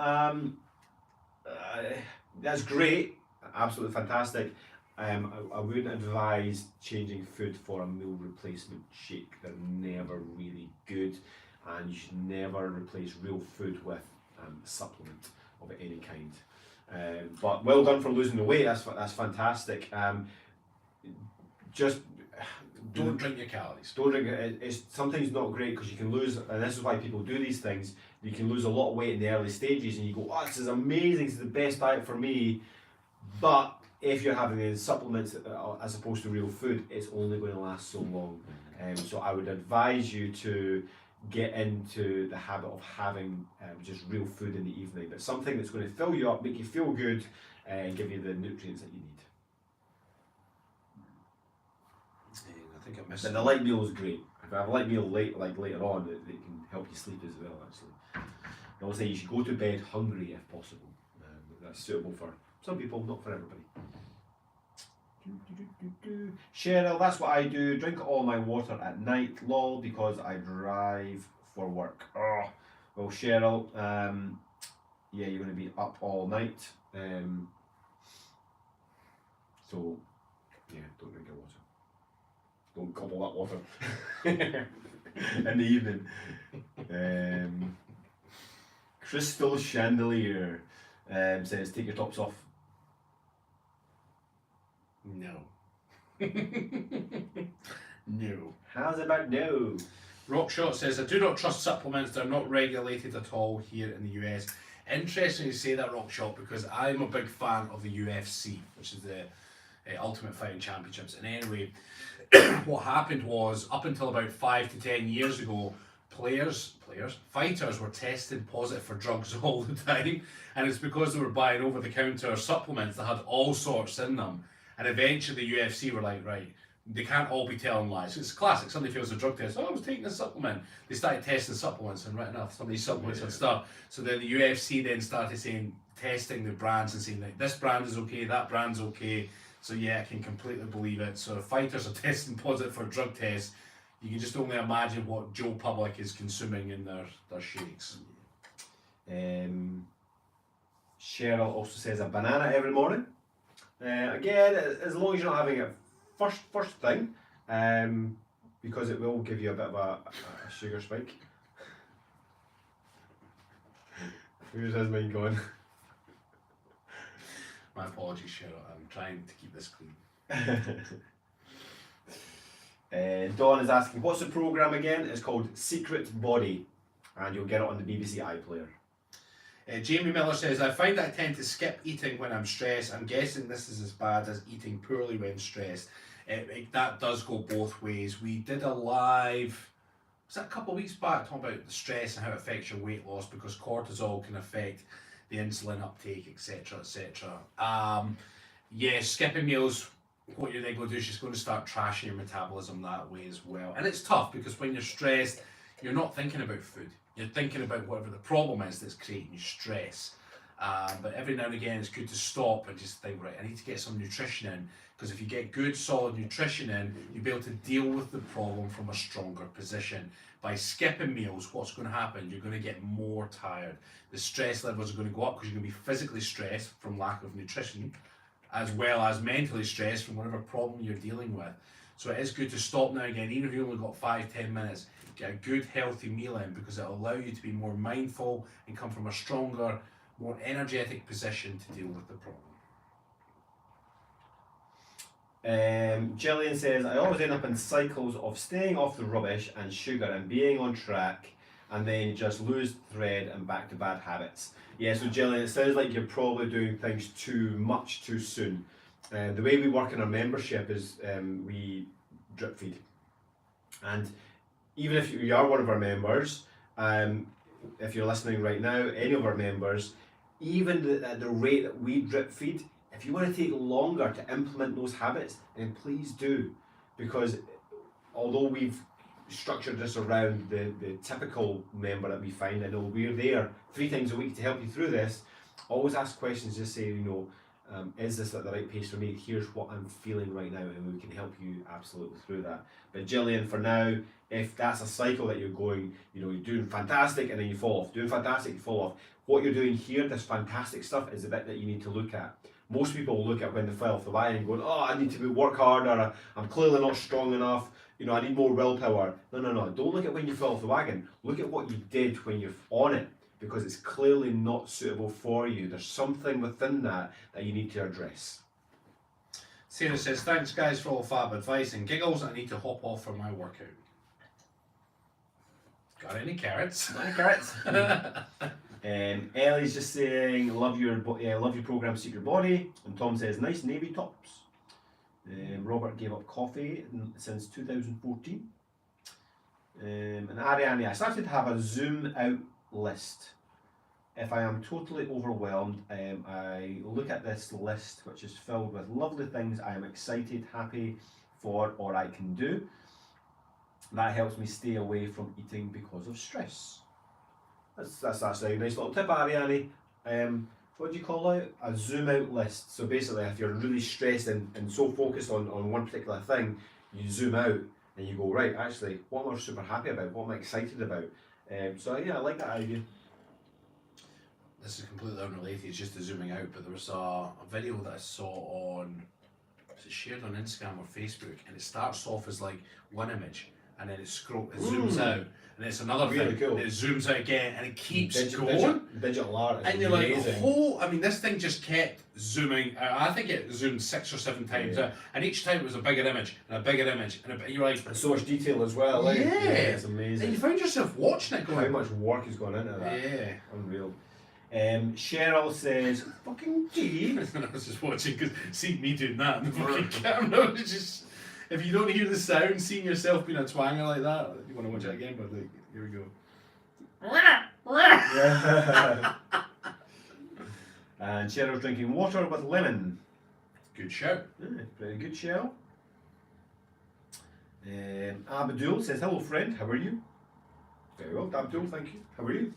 that's great, absolutely fantastic. I wouldn't advise changing food for a meal replacement shake. They're never really good, and you should never replace real food with a supplement of any kind. But well done for losing the weight. That's fantastic. Just Don't drink your calories. don't drink it. It's sometimes not great because you can lose, and this is why people do these things. You can lose a lot of weight in the early stages, and you go, "Oh, this is amazing! This is the best diet for me." But if you're having these supplements as opposed to real food, it's only going to last so long. So I would advise you to get into the habit of having just real food in the evening, but something that's going to fill you up, make you feel good, and give you the nutrients that you need. I think I missed But the light meal is great. If I have a light meal later on, it can help you sleep as well. Actually, I always say you should go to bed hungry if possible. That's suitable for some people, not for everybody. Cheryl, that's what I do. Drink all my water at night, lol, because I drive for work. Oh, well, Cheryl, yeah, you're going to be up all night. So Yeah, don't drink your water. Don't gobble that water in the evening. Crystal Chandelier says, take your tops off. No. No. How's about no? Rockshot says, I do not trust supplements. They're not regulated at all here in the US. Interesting you say that, Rockshot, because I'm a big fan of the UFC, which is the Ultimate Fighting Championships. And anyway, what happened was, up until about 5 to 10 years ago, fighters were tested positive for drugs all the time. And it's because they were buying over-the-counter supplements that had all sorts in them. And eventually the UFC were like, right, they can't all be telling lies. It's classic. Somebody fails a drug test. Oh, I was taking a supplement. They started testing supplements, and right enough, some of these supplements had stuff. So then the UFC then started testing the brands and saying like, this brand is okay, that brand's okay. So yeah, I can completely believe it. So if fighters are testing positive for drug tests, you can just only imagine what Joe Public is consuming in their shakes. Cheryl also says a banana every morning. Again, as long as you're not having it first thing, because it will give you a bit of a sugar spike. Where's his mind going? My apologies, Cheryl. I'm trying to keep this clean. Dawn is asking, what's the programme again? It's called Secret Body, and you'll get it on the BBC iPlayer. Jamie Miller says, I find that I tend to skip eating when I'm stressed. I'm guessing this is as bad as eating poorly when stressed. That does go both ways. We did a live, was that a couple of weeks back, talking about the stress and how it affects your weight loss, because cortisol can affect the insulin uptake, etc., etc. Yeah, skipping meals, what you're then going to do is just going to start trashing your metabolism that way as well. And it's tough because when you're stressed, you're not thinking about food. You're thinking about whatever the problem is that's creating you stress. But every now and again, it's good to stop and just think, right, I need to get some nutrition in, because if you get good, solid nutrition in, you'll be able to deal with the problem from a stronger position. By skipping meals, what's going to happen? You're going to get more tired. The stress levels are going to go up because you're going to be physically stressed from lack of nutrition, as well as mentally stressed from whatever problem you're dealing with. So it is good to stop now and again, even if you've only got 5-10 minutes, get a good healthy meal in, because it'll allow you to be more mindful and come from a stronger, more energetic position to deal with the problem. Gillian says, I always end up in cycles of staying off the rubbish and sugar and being on track, and then just lose thread and back to bad habits. Yeah, so Gillian, it sounds like you're probably doing things too much too soon. The way we work in our membership is we drip feed. And even if you are one of our members, if you're listening right now, any of our members, even at the rate that we drip feed, if you want to take longer to implement those habits, then please do. Because although we've structured this around the typical member that we find, I know we're there 3 times a week to help you through this, always ask questions, just say, is this at the right pace for me? Here's what I'm feeling right now, and we can help you absolutely through that. But Gillian, for now, if that's a cycle that you're going, you're doing fantastic and then you fall off, doing fantastic, you fall off. What you're doing here, this fantastic stuff, is the bit that you need to look at. Most people look at when they fell off the wagon going, oh, I need to work harder, I'm clearly not strong enough, I need more willpower. No, don't look at when you fell off the wagon. Look at what you did when you're on it, because it's clearly not suitable for you. There's something within that you need to address. Sarah says, thanks guys for all fab advice and giggles. I need to hop off for my workout. Got any carrots? Any carrots? Ellie's just saying, love your program, Secret Body. And Tom says, nice navy tops. Robert gave up coffee since 2014. And Ariane, I started to have a zoom out list. If I am totally overwhelmed, I look at this list, which is filled with lovely things I am excited, happy for, or I can do. That helps me stay away from eating because of stress. That's actually a nice little tip, Ariane. What do you call out? A zoom out list. So basically, if you're really stressed and so focused on one particular thing, you zoom out and you go, right, actually, what am I super happy about? What am I excited about? So yeah, I like that idea. This is completely unrelated, it's just the zooming out, but there was a video that I saw on it's shared on Instagram or Facebook, and it starts off as like one image, and then it zooms out, and it's another Really thing, cool. and it zooms out again, and it keeps going. Digital art is And you're amazing. like, I mean, this thing just kept zooming out. I think it zoomed 6 or 7 times out, and each time it was a bigger image, and a bigger image, and you're like, and so much detail as well. Like, yeah, it's and amazing. you found yourself watching it going, How much work has gone into that? yeah. Unreal. Cheryl says, fucking gee. I was just watching, because see me doing that in the fucking camera, it's just, if you don't hear the sound, seeing yourself being a twanger like that, you want to watch it again, but like, here we go. And Cheryl's drinking water with lemon. Good shout. Yeah, very good, Cheryl. Abdul says, hello friend, how are you? Very well, Abdul, thank you. How are you?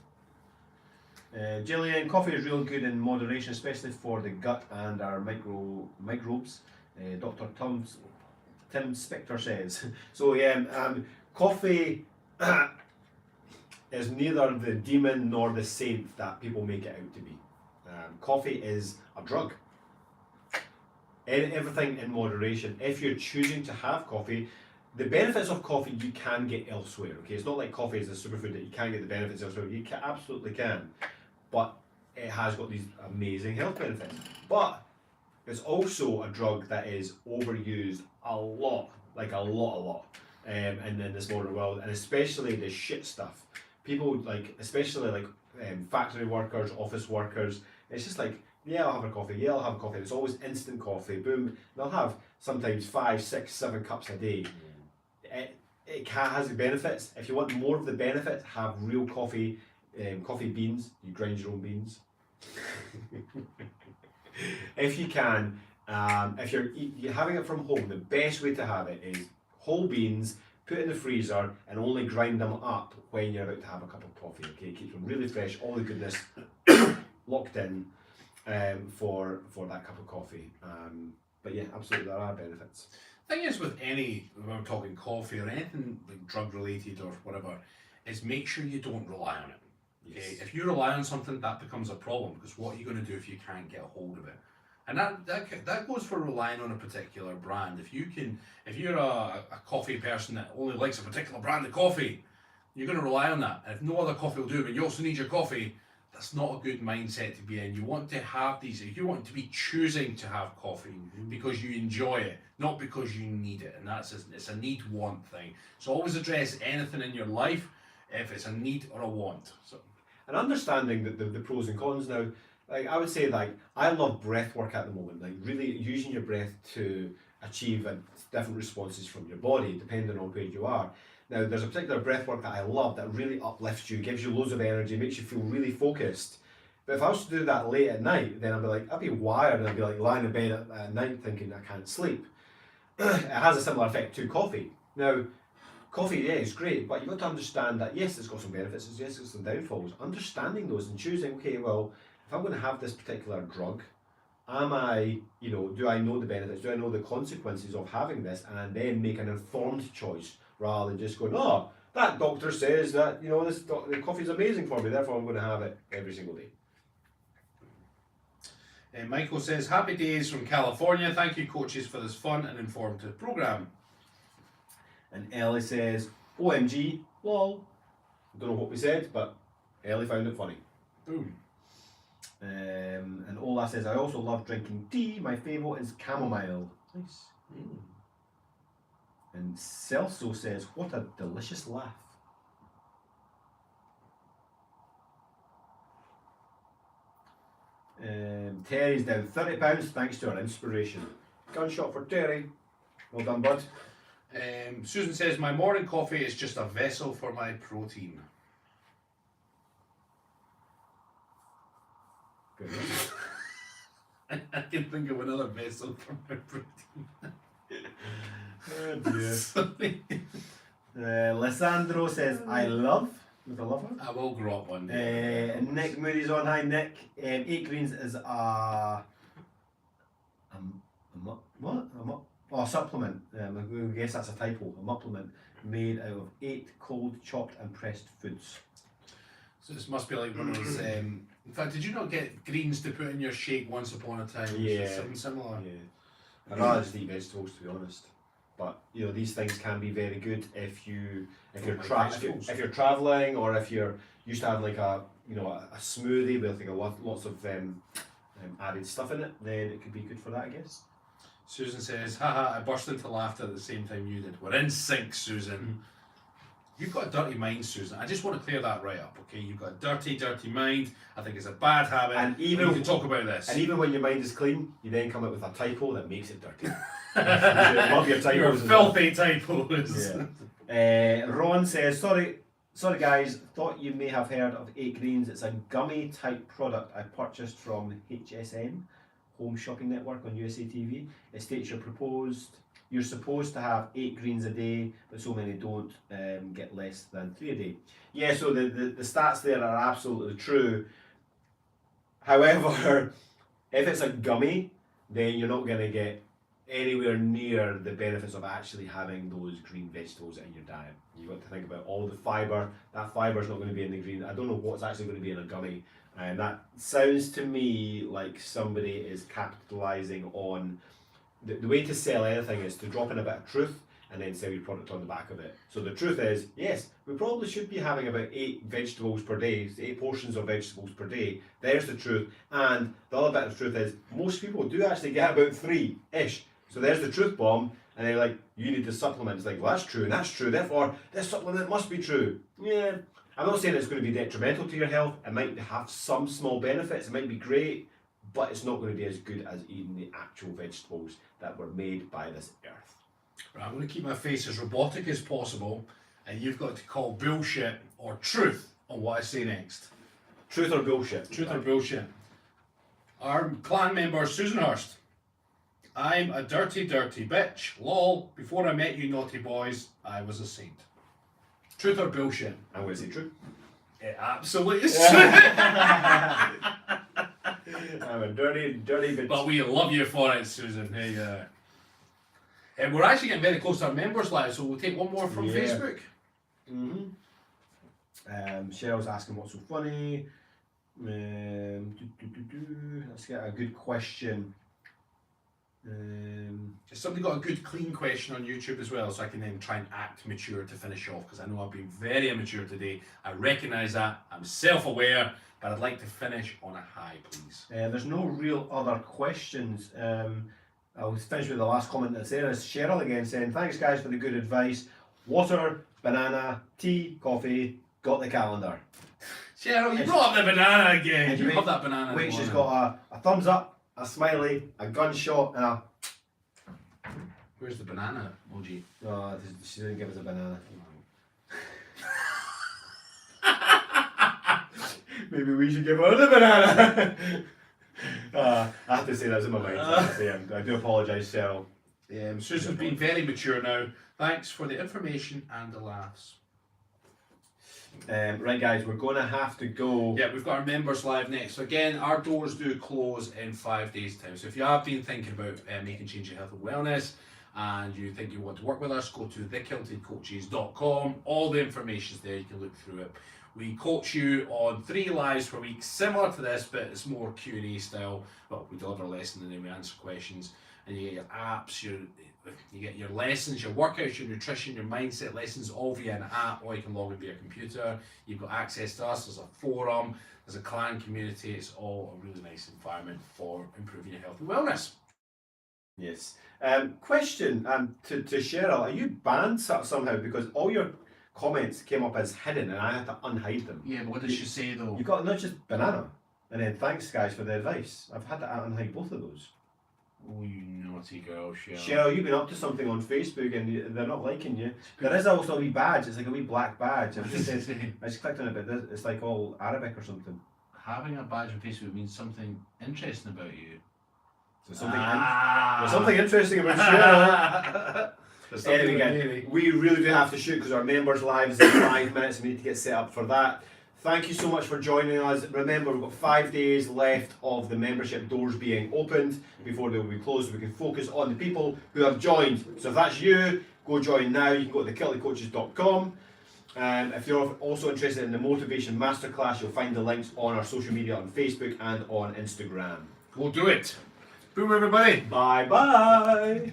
Gillian, coffee is real good in moderation, especially for the gut and our microbes. Dr. Tim Spector says. So yeah, coffee is neither the demon nor the saint that people make it out to be. Coffee is a drug. Everything in moderation. If you're choosing to have coffee, the benefits of coffee you can get elsewhere. Okay, it's not like coffee is a superfood that you can't get the benefits elsewhere. You absolutely can, but it has got these amazing health benefits. But it's also a drug that is overused a lot, like a lot, in this modern world, and especially the shit stuff. People like, especially like factory workers, office workers. It's just like, yeah, I'll have a coffee. Yeah, I'll have a coffee. It's always instant coffee. Boom. They'll have sometimes 5, 6, 7 cups a day. It has the benefits. If you want more of the benefits, have real coffee, coffee beans. You grind your own beans. If you can, if you're having it from home, the best way to have it is whole beans, put in the freezer, and only grind them up when you're about to have a cup of coffee. Okay, it keeps them really fresh, all the goodness locked in for that cup of coffee. But yeah, absolutely, there are benefits. Thing is, with any, when we're talking coffee or anything like drug related or whatever, is make sure you don't rely on it. Okay, Yes. if you rely on something, that becomes a problem, because what are you going to do if you can't get a hold of it? And that goes for relying on a particular brand. If you're a coffee person that only likes a particular brand of coffee, you're going to rely on that. And if no other coffee will do, but you also need your coffee, that's not a good mindset to be in. You want to have these, you want to be choosing to have coffee because you enjoy it, not because you need it. And it's a need-want thing. So always address anything in your life if it's a need or a want. So, and understanding the pros and cons now, like I would say, like I love breath work at the moment, like really using your breath to achieve different responses from your body depending on where you are. Now there's a particular breath work that I love that really uplifts you, gives you loads of energy, makes you feel really focused. But if I was to do that late at night, then I'd be wired, and I'd be like lying in bed at night thinking I can't sleep. It has a similar effect to coffee. Now, coffee, yeah, is great, but you've got to understand that yes, it's got some benefits, yes, it's got some downfalls. Understanding those and choosing, okay, well, if I'm going to have this particular drug, do I know the benefits? Do I know the consequences of having this? And then make an informed choice rather than just going, oh, that doctor says that, the coffee is amazing for me, therefore I'm going to have it every single day. Michael says, happy days from California. Thank you, coaches, for this fun and informative program. And Ellie says, OMG, lol. Don't know what we said, but Ellie found it funny. Boom. And Ola says, I also love drinking tea. My favourite is chamomile. Nice. Mm. And Celso says, what a delicious laugh. Terry's down £30 thanks to our inspiration. Gunshot for Terry. Well done, bud. Susan says, my morning coffee is just a vessel for my protein. Good enough. I can think of another vessel for my protein. Oh dear. Sorry. Lissandro says, I love, with a lover. I will grow up one day. Nick Moody's on. Hi Nick. 8 Greens is a supplement. I guess that's a typo. A supplement made out of 8 cold, chopped and pressed foods. So this must be like one of those. In fact, did you not get greens to put in your shake once upon a time? Yeah. Something similar. Yeah. I'd rather just eat vegetables, to be honest. But you know, these things can be very good if you're traveling, or if you're used to having like a smoothie with like lots of added stuff in it. Then it could be good for that, I guess. Susan says, haha, I burst into laughter at the same time you did. We're in sync, Susan. You've got a dirty mind, Susan. I just want to clear that right up, okay? You've got a dirty mind. I think it's a bad habit. And even we can talk about this. And even when your mind is clean, you then come up with a typo that makes it dirty. Love your typos. Your filthy typos. Yeah. Ron says, sorry guys, thought you may have heard of 8 Greens. It's a gummy type product I purchased from HSN, Home Shopping Network on USA TV. It states you're supposed to have 8 greens a day, but so many don't get less than 3 a day. Yeah, so the stats there are absolutely true. However, if it's a gummy, then you're not going to get anywhere near the benefits of actually having those green vegetables in your diet. You've got to think about all the fibre. That fibre is not going to be in the green. I don't know what's actually going to be in a gummy. And that sounds to me like somebody is capitalising on... The way to sell anything is to drop in a bit of truth and then sell your product on the back of it. So the truth is, yes, we probably should be having about 8 vegetables per day, 8 portions of vegetables per day. There's the truth. And the other bit of truth is, most people do actually get about 3-ish. So there's the truth bomb, and they're like, you need the supplement. It's like, well, that's true, and that's true, therefore this supplement must be true. Yeah, I'm not saying it's going to be detrimental to your health. It might have some small benefits, it might be great, but it's not going to be as good as eating the actual vegetables that were made by this earth. Right, I'm going to keep my face as robotic as possible, and you've got to call bullshit or truth on what I say next. Truth or bullshit? Truth or bullshit. Our clan member, Susan Hurst. I'm a dirty bitch. Lol, before I met you naughty boys, I was a saint. Truth or bullshit? I'm going to say truth. It absolutely is true. I'm a dirty bitch. But we love you for it, Susan. Hey, and we're actually getting very close to our members live, so we'll take one more from Facebook. Cheryl's asking what's so funny. Let's get a good question. Has somebody got a good clean question on YouTube as well, so I can then try and act mature to finish off, because I know I've been very immature today. I recognise that, I'm self-aware, but I'd like to finish on a high, please. There's no real other questions. I'll finish with the last comment that's there. It's Cheryl again saying, thanks guys for the good advice. Water, banana, tea, coffee, got the calendar. Cheryl, you brought up the banana again. You love that banana. Wait, she's got a thumbs up, a smiley, a gunshot, and a... Where's the banana emoji? No, she didn't give us a banana. Maybe we should give her the banana. I have to say that was in my mind. I do apologise, Cheryl. Susan's been very mature now. Thanks for the information and the laughs. Right guys, we're going to have to go. Yeah, we've got our members live next. So again, our doors do close in 5 days time. So if you have been thinking about making change in health and wellness, and you think you want to work with us, go to thekiltedcoaches.com. All the information's there, you can look through it. We coach you on 3 lives per week, similar to this, but it's more Q&A style. Well, we deliver a lesson and then we answer questions, and you get your apps, you get your lessons, your workouts, your nutrition, your mindset lessons, all via an app, or you can log in via computer. You've got access to us, there's a forum, there's a clan community. It's all a really nice environment for improving your health and wellness. Yes. Question to Cheryl, are you banned somehow, because all your comments came up as hidden and I had to unhide them? Yeah, but what did she say though? You got not just banana, and then thanks guys for the advice. I've had to unhide both of those. Oh, you naughty girl, Cheryl. Cheryl, you've been up to something on Facebook and they're not liking you. There is also a wee badge, it's like a wee black badge. I just clicked on it, but it's like all Arabic or something. Having a badge on Facebook means something interesting about you. So there's something interesting about Cheryl. Anyway, guys, we really do have to shoot because our members' lives in 5 minutes. We need to get set up for that. Thank you so much for joining us. Remember, we've got 5 days left of the membership doors being opened before they will be closed. We can focus on the people who have joined. So if that's you, go join now. You can go to thekiltedcoaches.com. If you're also interested in the Motivation Masterclass, you'll find the links on our social media on Facebook and on Instagram. Go do it. Boom, everybody. Bye bye.